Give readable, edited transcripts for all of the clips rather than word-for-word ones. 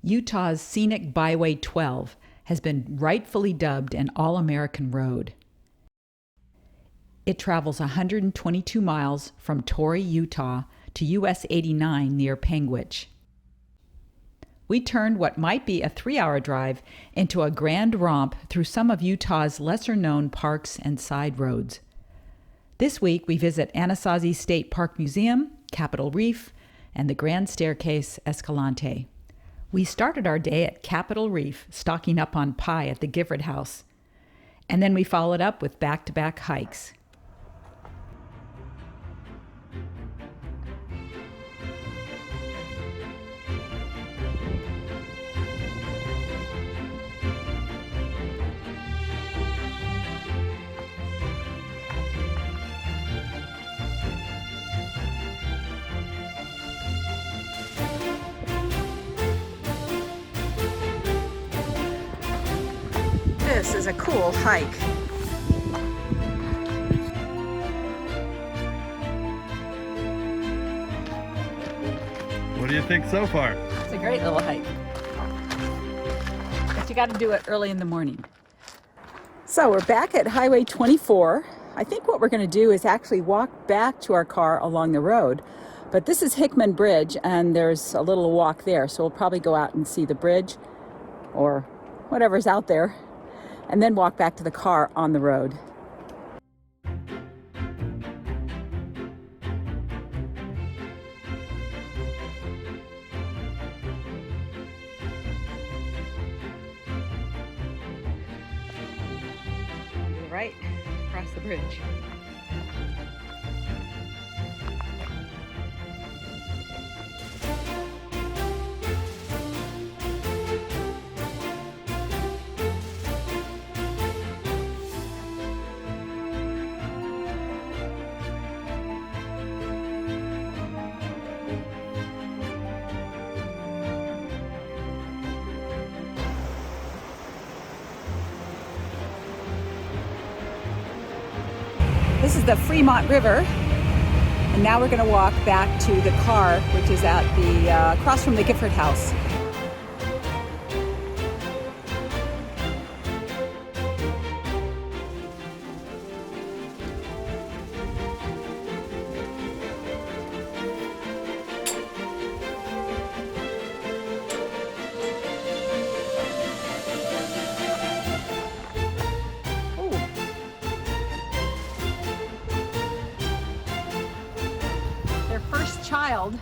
Utah's scenic Byway 12 has been rightfully dubbed an all-American road. It travels 122 miles from Torrey, Utah to US 89 near Panguitch. We turned what might be a 3-hour drive into a grand romp through some of Utah's lesser-known parks and side roads. This week we visit Anasazi State Park Museum, Capitol Reef, and the Grand Staircase-Escalante. We started our day at Capitol Reef, stocking up on pie at the Gifford House, and then we followed up with back-to-back hikes. This is a cool hike. What do you think so far? It's a great little hike. But you got to do it early in the morning. So we're back at Highway 24. I think what we're going to do is actually walk back to our car along the road. But this is Hickman Bridge, and there's a little walk there. So we'll probably go out and see the bridge or whatever's out there, and then walk back to the car on the road. To the right, across the bridge. This is the Fremont River, and now we're going to walk back to the car, which is at the across from the Gifford House. Child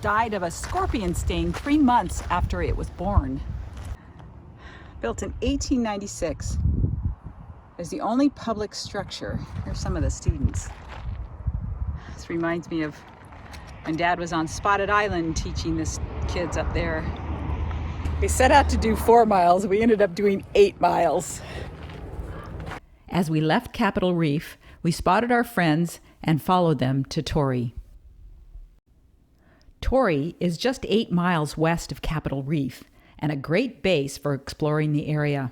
died of a scorpion sting 3 months after it was born. Built in 1896. It's the only public structure. Here's some of the students. This reminds me of when Dad was on Spotted Island teaching the kids up there. We set out to do 4 miles. We ended up doing 8 miles. As we left Capitol Reef, we spotted our friends and followed them to Torrey. Torrey is just 8 miles west of Capitol Reef and a great base for exploring the area.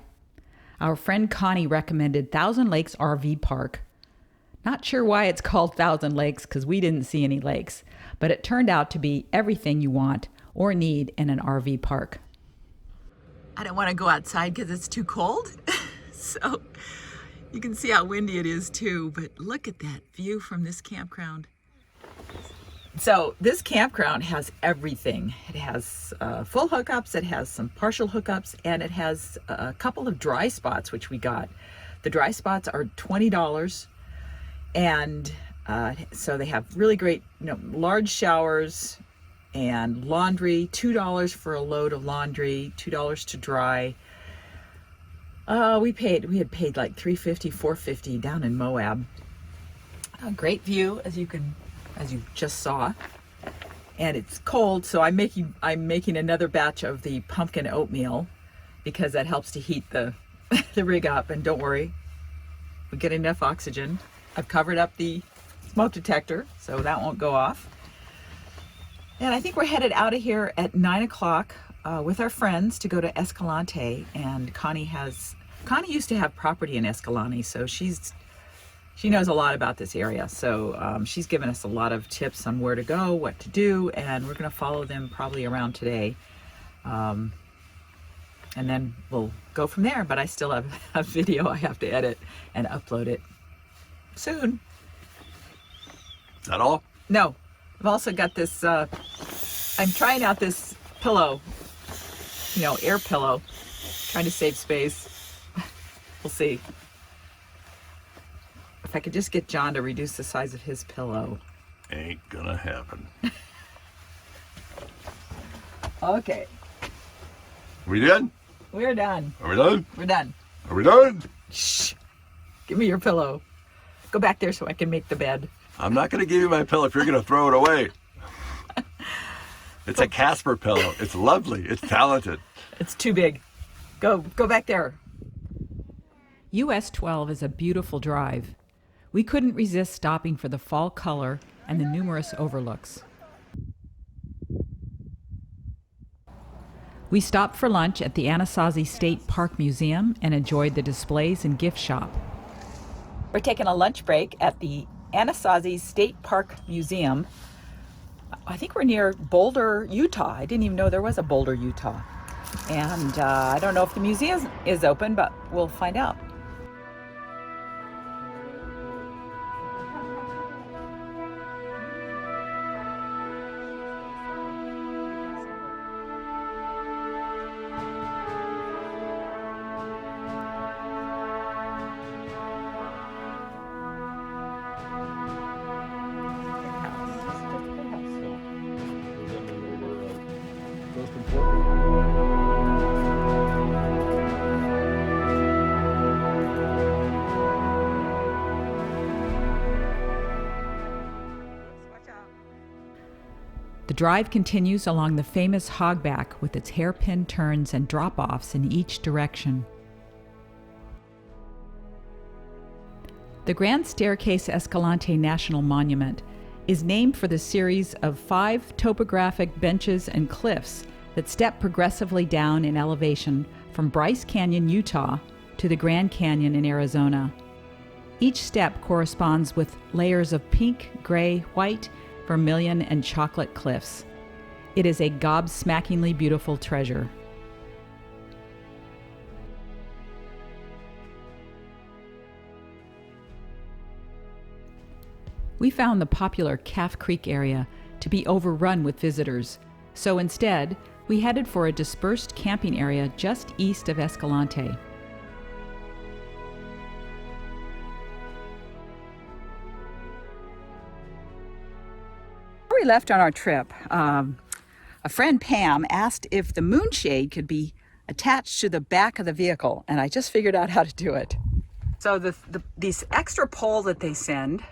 Our friend Connie recommended Thousand Lakes RV Park. Not sure why it's called Thousand Lakes because we didn't see any lakes, but it turned out to be everything you want or need in an RV park. I don't want to go outside because it's too cold. So you can see how windy it is too, but look at that view from this campground. So this campground has everything. It has full hookups, it has some partial hookups, and it has a couple of dry spots, which we got. The dry spots are $20, and so they have really great, large showers and laundry, $2 for a load of laundry, $2 to dry. We had paid like $3.50, $4.50 down in Moab. A great view, as you just saw, and it's cold, so I'm making another batch of the pumpkin oatmeal because that helps to heat the rig up. And don't worry, we get enough oxygen. I've covered up the smoke detector so that won't go off. And I think we're headed out of here at 9 o'clock with our friends to go to Escalante. And Connie used to have property in Escalante, so she knows a lot about this area. So she's given us a lot of tips on where to go, what to do, and we're going to follow them probably around today. and then we'll go from there. But I still have a video I have to edit and upload it soon. Is that all? No, I've also got this, I'm trying out this pillow, air pillow, trying to save space. We'll see. If I could just get John to reduce the size of his pillow. Ain't gonna happen. Okay. We done? We're done. Are we done? We're done. Are we done? Shh. Give me your pillow. Go back there so I can make the bed. I'm not gonna give you my pillow if you're gonna throw it away. It's a Casper pillow. It's lovely. It's talented. It's too big. Go back there. US 12 is a beautiful drive. We couldn't resist stopping for the fall color and the numerous overlooks. We stopped for lunch at the Anasazi State Park Museum and enjoyed the displays and gift shop. We're taking a lunch break at the Anasazi State Park Museum. I think we're near Boulder, Utah. I didn't even know there was a Boulder, Utah. And I don't know if the museum is open, but we'll find out. The drive continues along the famous hogback with its hairpin turns and drop-offs in each direction. The Grand Staircase-Escalante National Monument is named for the series of 5 topographic benches and cliffs that step progressively down in elevation from Bryce Canyon, Utah, to the Grand Canyon in Arizona. Each step corresponds with layers of pink, gray, white, vermilion, and chocolate cliffs. It is a gobsmackingly beautiful treasure. We found the popular Calf Creek area to be overrun with visitors, so instead, we headed for a dispersed camping area just east of Escalante. Before we left on our trip, a friend, Pam, asked if the moonshade could be attached to the back of the vehicle, and I just figured out how to do it. So these extra pole that they send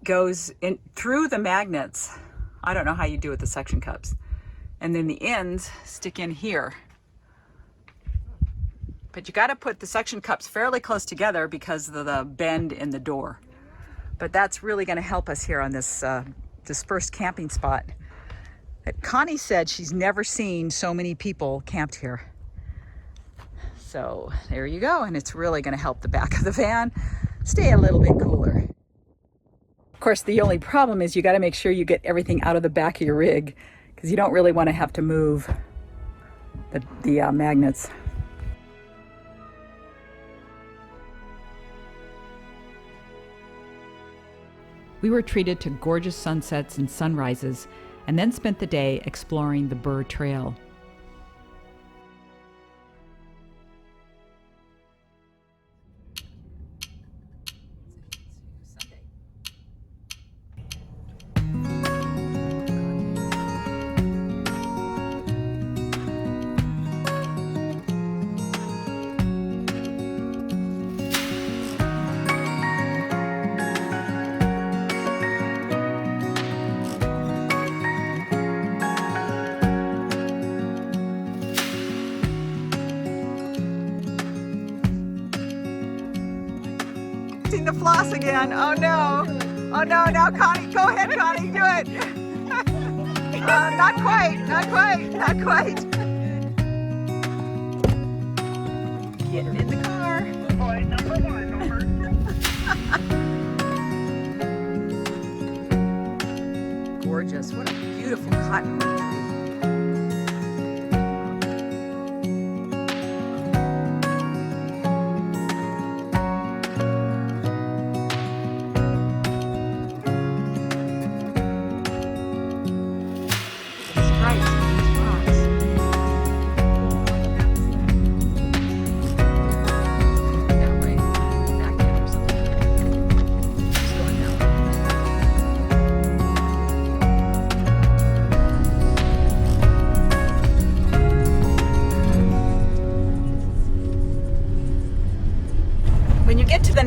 goes in through the magnets. I don't know how you do with the suction cups. And then the ends stick in here. But you got to put the suction cups fairly close together because of the bend in the door. But that's really going to help us here on this dispersed camping spot. Connie said she's never seen so many people camped here. So there you go. And it's really going to help the back of the van stay a little bit cooler. Of course, the only problem is you got to make sure you get everything out of the back of your rig because you don't really want to have to move the magnets. We were treated to gorgeous sunsets and sunrises and then spent the day exploring the Burr Trail. The floss again. Oh no. Oh no, now Connie, go ahead, Connie, do it. Not quite, not quite, not quite. Getting in the car. Boy, number 1 over. Gorgeous. What a beautiful cottonwood tree.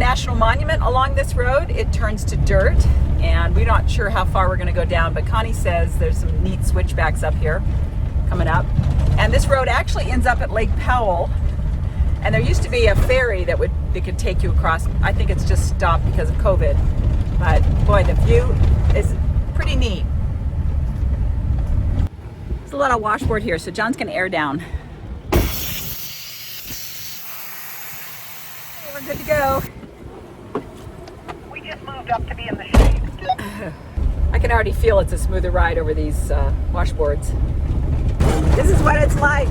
National Monument along this road. It turns to dirt, and we're not sure how far we're going to go down, but Connie says there's some neat switchbacks up here coming up. And this road actually ends up at Lake Powell, and there used to be a ferry that could take you across. I think it's just stopped because of COVID, but boy, the view is pretty neat. There's a lot of washboard here, so John's going to air down. We're good to go. We just moved up to be in the shade. I can already feel it's a smoother ride over these washboards. This is what it's like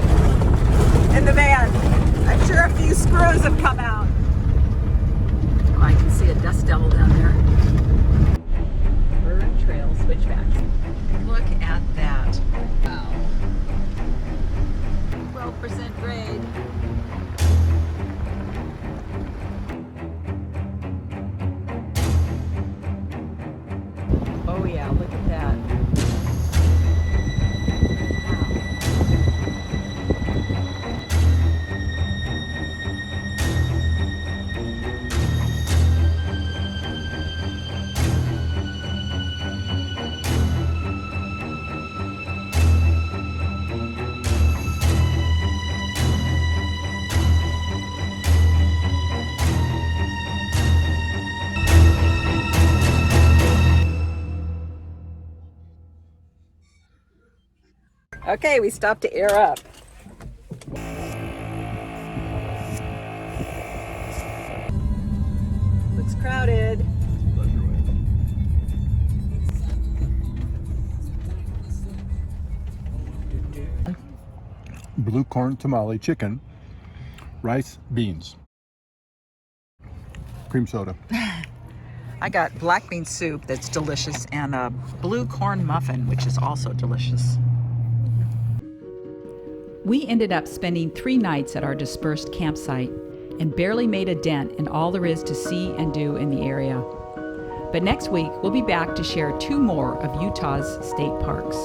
in the van. I'm sure a few screws have come out. Oh, I can see a dust devil down there. Burr Trail Switchbacks. Look at that. Wow. 12% grade. Oh yeah, look at that. Okay, we stopped to air up. Looks crowded. Blue corn tamale chicken, rice, beans, cream soda. I got black bean soup that's delicious and a blue corn muffin, which is also delicious. We ended up spending 3 nights at our Dispersed campsite and barely made a dent in all there is to see and do in the area. But next week, we'll be back to share 2 more of Utah's state parks.